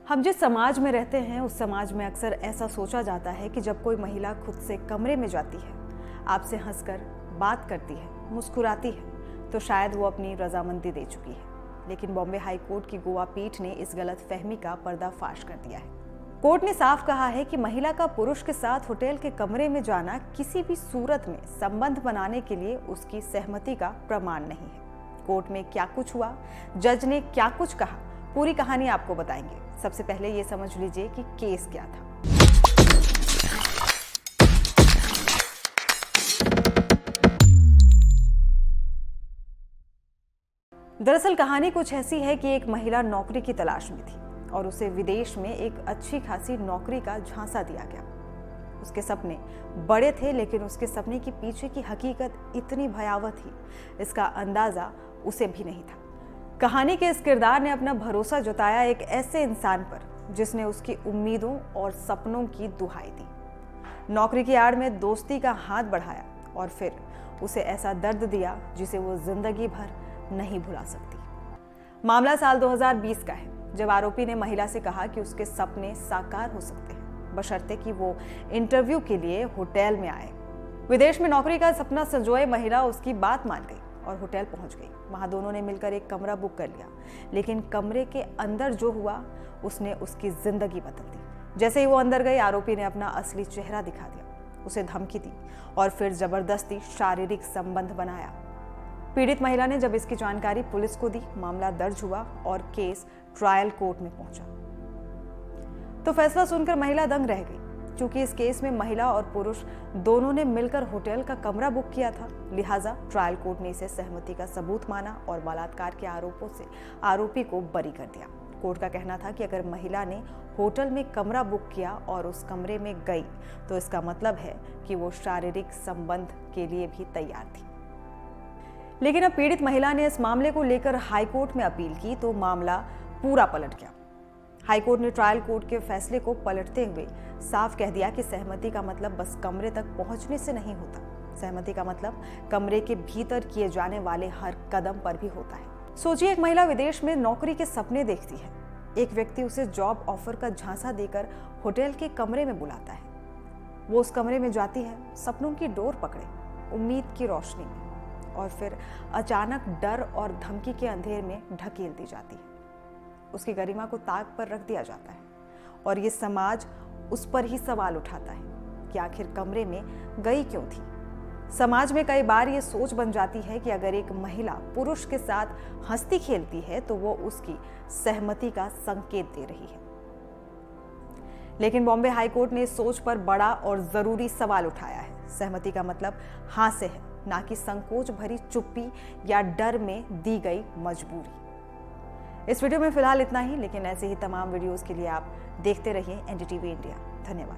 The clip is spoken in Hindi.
हम जिस समाज में रहते हैं उस समाज में अक्सर ऐसा सोचा जाता है कि जब कोई महिला खुद से कमरे में जाती है, आपसे हंसकर बात करती है, मुस्कुराती है, तो शायद वो अपनी रजामंदी दे चुकी है। लेकिन बॉम्बे हाई कोर्ट की गोवा पीठ ने इस गलत फहमी का पर्दाफाश कर दिया है। कोर्ट ने साफ कहा है कि महिला का पुरुष के साथ होटल के कमरे में जाना किसी भी सूरत में संबंध बनाने के लिए उसकी सहमति का प्रमाण नहीं है। कोर्ट में क्या कुछ हुआ, जज ने क्या कुछ कहा, पूरी कहानी आपको बताएंगे। सबसे पहले ये समझ लीजिए कि केस क्या था। दरअसल कहानी कुछ ऐसी है कि एक महिला नौकरी की तलाश में थी और उसे विदेश में एक अच्छी खासी नौकरी का झांसा दिया गया। उसके सपने बड़े थे, लेकिन उसके सपने के पीछे की हकीकत इतनी भयावह थी, इसका अंदाजा उसे भी नहीं था। कहानी के इस किरदार ने अपना भरोसा जताया एक ऐसे इंसान पर जिसने उसकी उम्मीदों और सपनों की दुहाई दी, नौकरी की आड़ में दोस्ती का हाथ बढ़ाया और फिर उसे ऐसा दर्द दिया जिसे वो जिंदगी भर नहीं भुला सकती। मामला साल 2020 का है, जब आरोपी ने महिला से कहा कि उसके सपने साकार हो सकते हैं, बशर्ते कि वो इंटरव्यू के लिए होटल में आए। विदेश में नौकरी का सपना संजोए महिला उसकी बात मान गई और होटल पहुंच गई। वहां दोनों ने मिलकर एक कमरा बुक कर लिया, लेकिन कमरे के अंदर जो हुआ उसने उसकी जिंदगी बदल दी। जैसे ही वो अंदर गई, आरोपी ने अपना असली चेहरा दिखा दिया, उसे धमकी दी और फिर जबरदस्ती शारीरिक संबंध बनाया। पीड़ित महिला ने जब इसकी जानकारी पुलिस को दी, मामला दर्ज हुआ और केस ट्रायल कोर्ट में पहुंचा। तो फैसला सुनकर महिला दंग रह गई, क्योंकि इस केस में महिला और पुरुष दोनों ने मिलकर होटल का कमरा बुक किया था। लिहाजा ट्रायल कोर्ट ने इसे सहमति का सबूत माना और बलात्कार के आरोपों से आरोपी को बरी कर दिया। कोर्ट का कहना था कि अगर महिला ने होटल में कमरा बुक किया और उस कमरे में गई, तो इसका मतलब है कि वो शारीरिक संबंध के लिए भी तैयार थी। लेकिन अब पीड़ित महिला ने इस मामले को लेकर हाई कोर्ट में अपील की तो मामला पूरा पलट गया। हाई कोर्ट ने ट्रायल कोर्ट के फैसले को पलटते हुए साफ कह दिया कि सहमति का मतलब बस कमरे तक पहुंचने से नहीं होता। सहमति का मतलब कमरे के भीतर किए जाने वाले हर कदम पर भी होता है। सोचिए, एक महिला विदेश में नौकरी के सपने देखती है, एक व्यक्ति उसे जॉब ऑफर का झांसा देकर होटल के कमरे में बुलाता है। वो उस कमरे में जाती है, सपनों की डोर पकड़े, उम्मीद की रोशनी में, और फिर अचानक डर और धमकी के अंधेरे में ढकेल दी जाती है। उसकी गरिमा को ताक पर रख दिया जाता है और ये समाज उस पर ही सवाल उठाता है कि आखिर कमरे में गई क्यों थी। समाज में कई बार ये सोच बन जाती है कि अगर एक महिला पुरुष के साथ हंसती खेलती है तो वो उसकी सहमति का संकेत दे रही है। लेकिन बॉम्बे हाई कोर्ट ने इस सोच पर बड़ा और जरूरी सवाल उठाया है। सहमति का मतलब हाँ से है, ना कि संकोच भरी चुप्पी या डर में दी गई मजबूरी। इस वीडियो में फिलहाल इतना ही, लेकिन ऐसे ही तमाम वीडियोस के लिए आप देखते रहिए एनडीटीवी इंडिया। धन्यवाद।